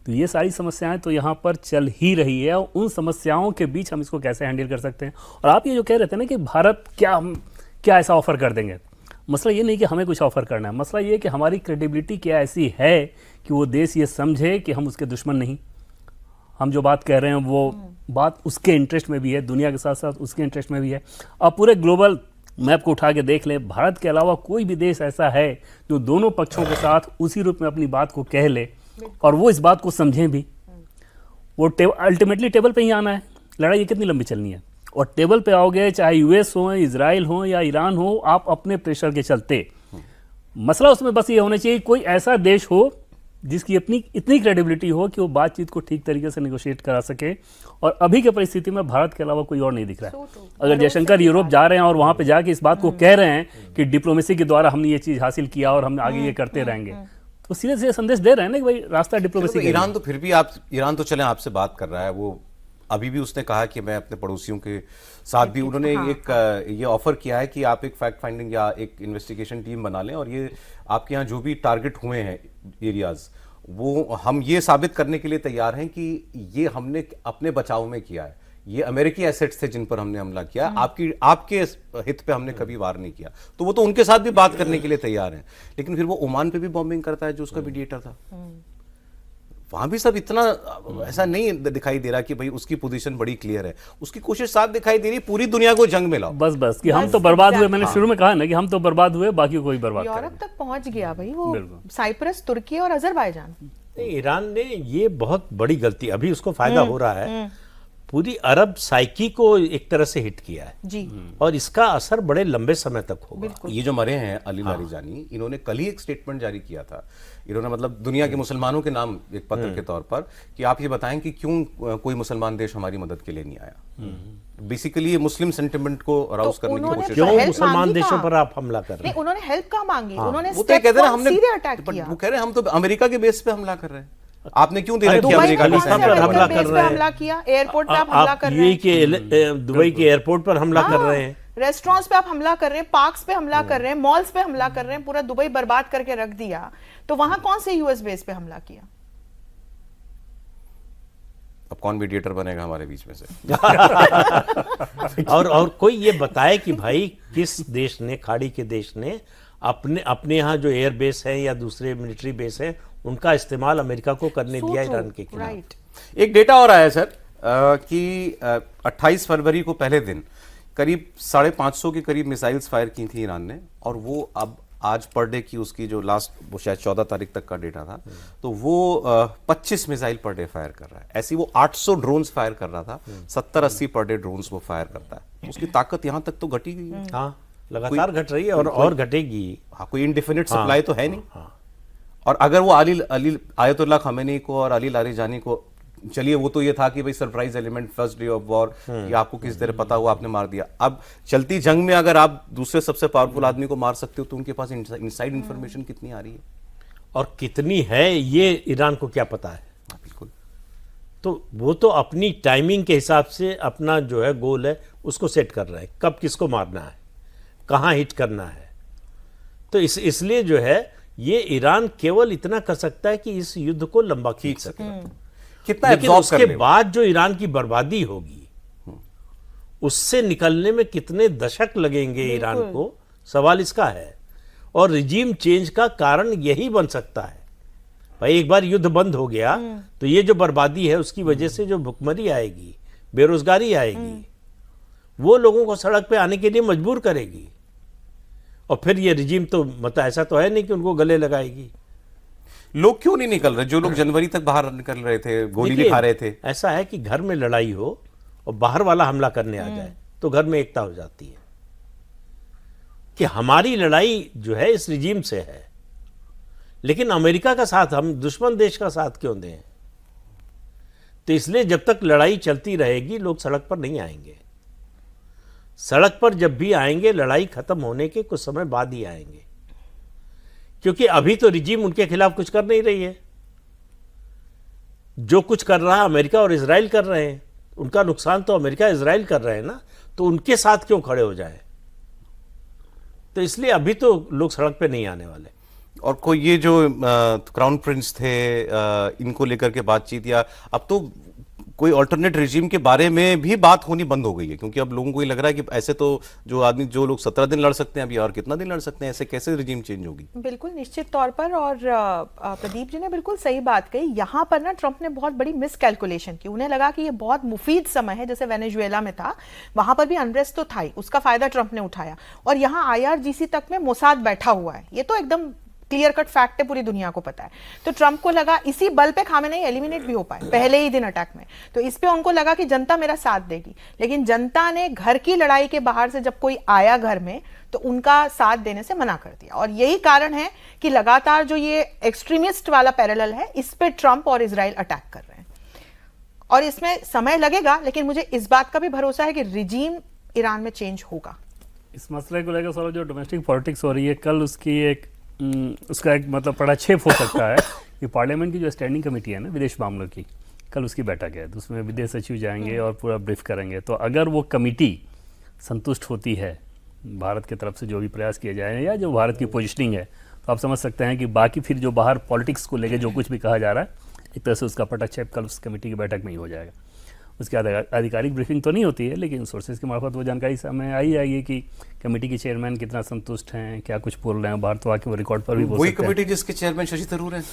[SPEAKER 5] तो ये सारी समस्याएं तो यहाँ पर चल ही रही है, और उन समस्याओं के बीच हम इसको कैसे हैंडल कर सकते हैं। और आप ये जो कह रहे थे ना कि भारत क्या ऐसा ऑफर कर देंगे, मसला ये नहीं कि हमें कुछ ऑफर करना है, मसला ये कि हमारी क्रेडिबिलिटी क्या ऐसी है कि वो देश ये समझे कि हम उसके दुश्मन नहीं। हम जो बात कह रहे हैं वो बात उसके इंटरेस्ट में भी है, दुनिया के साथ साथ उसके इंटरेस्ट में भी है। अब पूरे ग्लोबल मैप को उठा के देख लें, भारत के अलावा कोई भी देश ऐसा है जो दोनों पक्षों के साथ उसी रूप में अपनी बात को कह ले और वो इस बात को समझें भी। वो अल्टीमेटली टेबल पे ही आना है, लड़ाई ये कितनी लंबी चलनी है। और टेबल पे आओगे, चाहे यूएस हो, इजराइल हो या ईरान हो, आप अपने प्रेशर के चलते, मसला उसमें बस ये होना चाहिए कोई ऐसा देश हो जिसकी अपनी इतनी क्रेडिबिलिटी हो कि वो बातचीत को ठीक तरीके से नेगोशिएट करा सके। और अभी की परिस्थिति में भारत के अलावा कोई और नहीं दिख रहा है। अगर जयशंकर यूरोप जा रहे हैं और वहां पे जाके इस बात को कह रहे हैं कि डिप्लोमेसी के द्वारा हमने ये चीज हासिल किया और हम आगे ये करते रहेंगे, तो सीधे सीधे संदेश दे रहे हैं ना कि भाई रास्ता डिप्लोमेसी का।
[SPEAKER 2] ईरान तो फिर भी ईरान तो चले आपसे बात कर रहा है, वो अभी भी उसने कहा कि मैं अपने पड़ोसियों के साथ भी, उन्होंने एक ये ऑफर किया है कि आप एक फैक्ट फाइंडिंग या एक इन्वेस्टिगेशन टीम बना लें और ये आपके यहाँ जो भी टारगेट हुए हैं एरियाज, वो हम ये साबित करने के लिए तैयार हैं कि ये हमने अपने बचाव में किया है, ये अमेरिकी एसेट्स थे जिन पर हमने हमला किया, आपके हित पे हमने कभी वार नहीं किया। तो वो तो उनके साथ भी बात करने के लिए तैयार हैं, लेकिन फिर वो ओमान पे भी बॉम्बिंग करता है जो उसका मीडिएटर था। वहां भी सब इतना ऐसा नहीं दिखाई दे रहा कि भाई उसकी पोजीशन बड़ी क्लियर है, उसकी कोशिश साफ दिखाई दे रही पूरी दुनिया को जंग में लाओ।
[SPEAKER 5] बस कि हम तो बर्बाद हुए, मैंने शुरू में कहा ना कि हम तो बर्बाद हुए, बाकी कोई बर्बाद करेगा।
[SPEAKER 4] यूरोप तक पहुंच गया भाई वो, साइप्रस, तुर्की और अजरबैजान।
[SPEAKER 3] ईरान ने ये बहुत बड़ी गलती, अभी उसको फायदा हो रहा है, पूरी अरब साइकी को एक तरह से हिट किया है
[SPEAKER 4] जी,
[SPEAKER 3] और इसका असर बड़े लंबे समय तक होगा।
[SPEAKER 2] ये जो मरे हैं अली लारीजानी, इन्होंने कल ही एक स्टेटमेंट जारी किया था, इन्होंने मतलब दुनिया के मुसलमानों के नाम एक पत्र के तौर पर कि आप ये बताएं कि क्यों कोई मुसलमान देश हमारी मदद के लिए नहीं आया। बेसिकली ये मुस्लिम सेंटिमेंट को अराउज करने की कोशिश,
[SPEAKER 3] क्यों मुसलमान देशों पर आप हमला कर रहे हैं?
[SPEAKER 4] उन्होंने हेल्प कहाँ मांगी, उन्होंने
[SPEAKER 2] वो तो कहते हैं हमने
[SPEAKER 4] सीधे अटैक किया।
[SPEAKER 2] वो कह रहे हैं हम तो अमेरिका के बेस पे हमला कर रहे हैं, आपने क्यों दे रखी
[SPEAKER 4] दुबई
[SPEAKER 2] अमेरिका
[SPEAKER 4] में
[SPEAKER 2] की
[SPEAKER 3] पर हमला कर रहे हैं,
[SPEAKER 4] हमला किया, एयरपोर्ट पे आप हमला कर रहे हैं,
[SPEAKER 3] दुबई के एयरपोर्ट पर हमला कर रहे हैं,
[SPEAKER 4] रेस्टोरेंट्स पे आप हमला कर रहे हैं, पार्क्स पे हमला कर रहे हैं, मॉल्स पे हमला कर रहे हैं, पूरा दुबई बर्बाद करके रख दिया। तो वहां कौन से यूएस बेस पे हमला किया?
[SPEAKER 2] अब कौन मीडिएटर बनेगा हमारे बीच में से?
[SPEAKER 3] और कोई ये बताए कि भाई किस देश ने, खाड़ी के देश ने अपने यहाँ जो एयर बेस है या दूसरे मिलिट्री बेस है उनका इस्तेमाल अमेरिका को करने दिया ईरान के खिलाफ।
[SPEAKER 2] एक डेटा और आया सर कि 28 फरवरी को पहले दिन करीब 550 के करीब मिसाइल्स फायर की थी ईरान ने, और वो अब आज पर डे की उसकी जो लास्ट, वो शायद 14 तारीख तक का डेटा था, तो वो 25 मिसाइल पर डे फायर कर रहा है। ऐसी वो 800 ड्रोन्स फायर कर रहा था, 70-80 पर डे ड्रोन्स वो फायर करता है। उसकी ताकत यहाँ तक तो घटी गई है,
[SPEAKER 3] हाँ लगातार घट रही है और घटेगी।
[SPEAKER 2] हाँ, कोई इनडिफिनिट सप्लाई तो है नहीं। और अगर वो अली आयतुल्लाह खमेनी को और अली लारीजानी को, चलिए वो तो ये था कि भाई surprise element, first day of war, ये आपको किस तरह पता हुआ, आपने मार दिया। अब चलती जंग में अगर आप दूसरे सबसे पावरफुल आदमी को मार सकते हो तो उनके पास इनसाइड इंफॉर्मेशन कितनी आ रही है
[SPEAKER 3] और कितनी है ये ईरान को क्या पता है।
[SPEAKER 2] बिल्कुल।
[SPEAKER 3] तो वो तो अपनी टाइमिंग के हिसाब से अपना जो है गोल है उसको सेट कर रहा है, कब किसको मारना है, कहाँ हिट करना है। तो इसलिए जो है ये ईरान केवल इतना कर सकता है कि इस युद्ध को लंबा खींच सके,
[SPEAKER 2] कितना
[SPEAKER 3] लेकिन
[SPEAKER 2] absorb
[SPEAKER 3] उसके
[SPEAKER 2] कर ले।
[SPEAKER 3] बाद जो ईरान की बर्बादी होगी उससे निकलने में कितने दशक लगेंगे ईरान को, सवाल इसका है। और रिजीम चेंज का कारण यही बन सकता है। भाई एक बार युद्ध बंद हो गया तो ये जो बर्बादी है उसकी वजह से जो भुखमरी आएगी, बेरोजगारी आएगी, वो लोगों को सड़क पे आने के लिए मजबूर करेगी। और फिर ये रिजीम तो मतलब ऐसा तो है नहीं कि उनको गले लगाएगी।
[SPEAKER 2] लोग क्यों नहीं निकल रहे? जो लोग जनवरी तक बाहर निकल रहे थे, गोली भी खा रहे थे।
[SPEAKER 3] ऐसा है कि घर में लड़ाई हो और बाहर वाला हमला करने आ जाए तो घर में एकता हो जाती है कि हमारी लड़ाई जो है इस रिजीम से है, लेकिन अमेरिका का साथ हम दुश्मन देश का साथ क्यों दें? तो इसलिए जब तक लड़ाई चलती रहेगी लोग सड़क पर नहीं आएंगे। सड़क पर जब भी आएंगे लड़ाई खत्म होने के कुछ समय बाद ही आएंगे, क्योंकि अभी तो रिजीम उनके खिलाफ कुछ कर नहीं रही है। जो कुछ कर रहा है अमेरिका और इजराइल कर रहे हैं, उनका नुकसान तो अमेरिका इजराइल कर रहे हैं ना, तो उनके साथ क्यों खड़े हो जाएं? तो इसलिए अभी तो लोग सड़क पे नहीं आने वाले।
[SPEAKER 2] और कोई ये जो क्राउन प्रिंस थे, इनको लेकर के बातचीत, या अब तो कोई अल्टरनेट रिजीम के बारे में भी बात होनी बंद हो गई है, क्योंकि अब लोगों को ये लग रहा है कि ऐसे तो जो लोग 17 दिन लड़ सकते हैं अभी और कितना दिन लड़ सकते हैं, ऐसे कैसे रिजीम चेंज होगी?
[SPEAKER 4] बिल्कुल निश्चित तौर पर, और प्रदीप जी ने बिल्कुल सही बात कही। यहाँ पर ना ट्रंप ने बहुत बड़ी मिस कैलकुलेशन की। उन्हें लगा कि ये बहुत मुफीद समय है, जैसे वेनेजुएला में था, वहां पर भी अनरेस्ट तो था ही, उसका फायदा ट्रंप ने उठाया, और यहाँ IRGC तक में मोसाद बैठा हुआ है। ये तो एकदम क्लियर कट फैक्ट है, पूरी दुनिया को पता है। तो ट्रंप को लगा इसी बल पे खामेनेई एलिमिनेट भी हो पाए पहले ही दिन अटैक में, तो इस पे उनको लगा कि जनता मेरा साथ देगी। लेकिन जनता ने घर की लड़ाई के बाहर से जब कोई आया घर में, तो उनका साथ देने से मना कर दिया। और यही कारण है कि लगातार जो ये एक्सट्रीमिस्ट वाला पैरेलल है, इस पे ट्रंप और इजराइल अटैक कर रहे हैं, और इसमें समय लगेगा, लेकिन मुझे इस बात का भी भरोसा है कि रिजीम ईरान में चेंज होगा।
[SPEAKER 5] इस मसले को लेकर सर जो डोमेस्टिक पॉलिटिक्स हो रही है, कल उसका एक मतलब पटाक्षेप हो सकता है कि पार्लियामेंट की जो स्टैंडिंग कमेटी है ना विदेश मामलों की, कल उसकी बैठक है, तो उसमें विदेश सचिव जाएंगे और पूरा ब्रीफ करेंगे। तो अगर वो कमेटी संतुष्ट होती है भारत की तरफ से जो भी प्रयास किए जाए या जो भारत की पोजिशनिंग है, तो आप समझ सकते हैं कि बाकी फिर जो बाहर पॉलिटिक्स को लेकर जो कुछ भी कहा जा रहा है, एक तरह से उसका पटाक्षेप कल उस कमेटी की बैठक में ही हो जाएगा। उसकी आधिकारिक ब्रीफिंग तो नहीं होती है, लेकिन सोर्सेज के मार्फत वो जानकारी सामने आई जाएगी कि कमेटी के चेयरमैन कितना संतुष्ट हैं, क्या कुछ बोल रहे हैं बाहर, तो आके वो रिकॉर्ड पर भी बोल
[SPEAKER 2] वही
[SPEAKER 5] सकते हैं।
[SPEAKER 2] कमेटी जिसके चेयरमैन शशि थरूर हैं।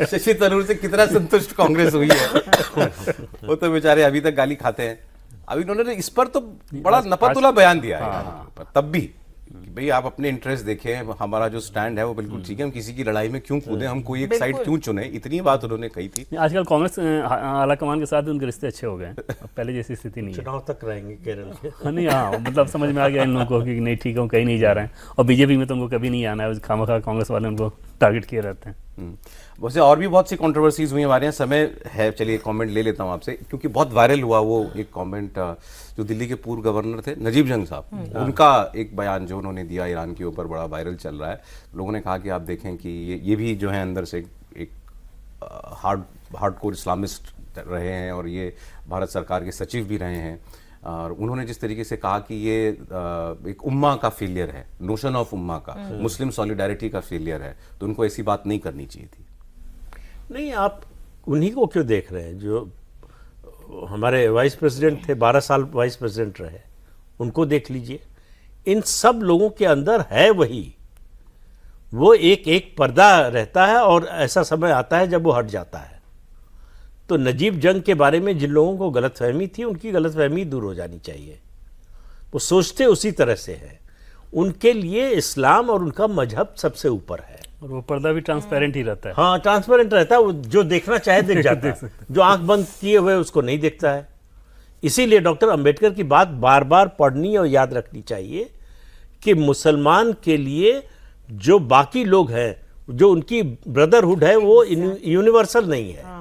[SPEAKER 2] शशि थरूर से कितना संतुष्ट कांग्रेस हुई है। वो तो बेचारे अभी तक गाली खाते हैं। अभी उन्होंने इस पर तो बड़ा नपतुला बयान दिया है, तब भी कि भाई आप अपने इंटरेस्ट देखें, हमारा जो स्टैंड है वो बिल्कुल ठीक है, हम किसी की लड़ाई में क्यों कूदें, हम कोई एक साइड क्यों चुने, इतनी बात उन्होंने कही थी।
[SPEAKER 5] आजकल कांग्रेस आलाकमान के साथ उनके रिश्ते अच्छे हो गए हैं, अब पहले जैसी स्थिति नहीं है।
[SPEAKER 3] चुनाव तक रहेंगे केरल के।
[SPEAKER 5] हाँ नहीं, हाँ मतलब समझ में आ गया इन लोगों को कि नहीं ठीक है, कहीं नहीं जा रहे हैं, और बीजेपी में तो उनको कभी नहीं आना है, खामखा कांग्रेस वाले उनको टारगेट किए रहते हैं।
[SPEAKER 2] वैसे और भी बहुत सी कंट्रोवर्सीज हुई हमारे यहाँ, समय है चलिए कमेंट ले लेता हूँ आपसे, क्योंकि बहुत वायरल हुआ वो एक कमेंट जो दिल्ली के पूर्व गवर्नर थे नजीब जंग साहब, उनका एक बयान जो उन्होंने दिया ईरान के ऊपर बड़ा वायरल चल रहा है। लोगों ने कहा कि आप देखें कि ये भी जो है अंदर से एक हार्डकोर इस्लामिस्ट रहे हैं, और ये भारत सरकार के सचिव भी रहे हैं, और उन्होंने जिस तरीके से कहा कि ये एक उम्मा का फेलियर है, नोशन ऑफ उम्मा का, मुस्लिम सॉलिडारिटी का फेलियर है, तो उनको ऐसी बात नहीं करनी चाहिए थी।
[SPEAKER 3] नहीं, आप उन्हीं को क्यों देख रहे हैं जो हमारे वाइस प्रेसिडेंट थे, 12 साल वाइस प्रेसिडेंट रहे, उनको देख लीजिए। इन सब लोगों के अंदर है वही, वो एक पर्दा रहता है और ऐसा समय आता है जब वो हट जाता है। तो नजीब जंग के बारे में जिन लोगों को गलतफहमी थी, उनकी गलतफहमी दूर हो जानी चाहिए। वो सोचते उसी तरह से है, उनके लिए इस्लाम और उनका मजहब सबसे ऊपर है,
[SPEAKER 5] और वो पर्दा भी ट्रांसपेरेंट ही रहता है।
[SPEAKER 3] हाँ, ट्रांसपेरेंट रहता है, वो जो देखना चाहे देख जाता है, जो आंख बंद किए हुए उसको नहीं देखता है। इसीलिए डॉक्टर अंबेडकर की बात बार बार पढ़नी और याद रखनी चाहिए कि मुसलमान के लिए जो बाकी लोग हैं, जो उनकी ब्रदरहुड है, वो यूनिवर्सल नहीं है,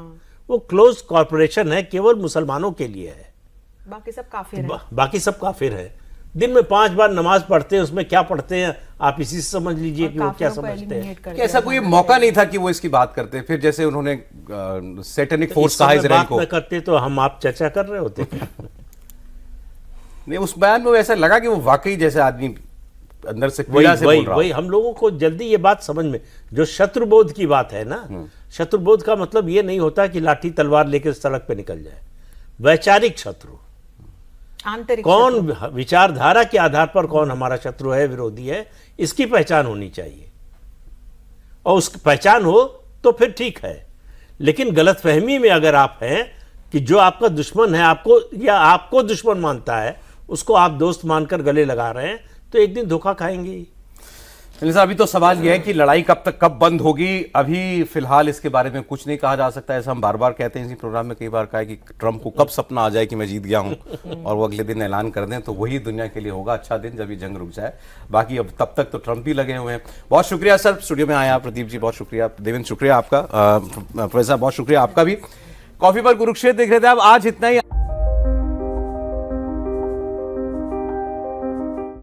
[SPEAKER 3] वो क्लोज कॉर्पोरेशन है, केवल मुसलमानों के लिए है,
[SPEAKER 4] बाकी सब काफिर हैं।
[SPEAKER 3] बाकी सब काफिर है। दिन में 5 बार नमाज पढ़ते हैं, उसमें क्या पढ़ते हैं आप इसी से समझ लीजिए कि वो क्या समझते हैं।
[SPEAKER 2] कि ऐसा कोई मौका नहीं था कि वो इसकी बात करते, फिर जैसे उन्होंने सैटेनिक फोर्स कहा इजराइल को,
[SPEAKER 3] बात करते तो हम आप चर्चा कर रहे होते।
[SPEAKER 2] नहीं, उस बयान में ऐसा लगा कि वो वाकई जैसे आदमी अंदर से पीड़ा से बोल रहा।
[SPEAKER 3] वही हम लोगों को जल्दी ये बात समझ में, जो शत्रुबोध की बात है ना, शत्रुबोध का मतलब ये नहीं होता कि लाठी तलवार लेकर सड़क पे निकल जाए। वैचारिक शत्रु,
[SPEAKER 4] आंतरिक
[SPEAKER 3] कौन विचारधारा के आधार पर कौन हमारा शत्रु है, विरोधी है, इसकी पहचान होनी चाहिए, और उसकी पहचान हो तो फिर ठीक है। लेकिन गलतफहमी में अगर आप हैं कि जो आपका दुश्मन है, आपको या आपको दुश्मन मानता है, उसको आप दोस्त मानकर गले लगा रहे हैं, तो एक दिन धोखा खाएंगे ही।
[SPEAKER 2] अभी तो सवाल यह है कि लड़ाई कब बंद होगी। अभी फिलहाल इसके बारे में कुछ नहीं कहा जा सकता। ऐसा हम बार बार कहते हैं, इसी प्रोग्राम में कई बार कहा है कि ट्रंप को कब सपना आ जाए कि मैं जीत गया हूं और वो अगले दिन ऐलान कर दें, तो वही दुनिया के लिए होगा अच्छा दिन जब ये जंग रुक जाए। बाकी अब तब तक तो ट्रंप ही लगे हुए हैं। बहुत शुक्रिया सर, स्टूडियो में आया प्रदीप जी, बहुत शुक्रिया। देवेंद्र शुक्रिया आपका, प्रोफेसर बहुत शुक्रिया आपका भी। कॉफी पर कुरुक्षेत्र देख रहे थे आप, आज इतना ही।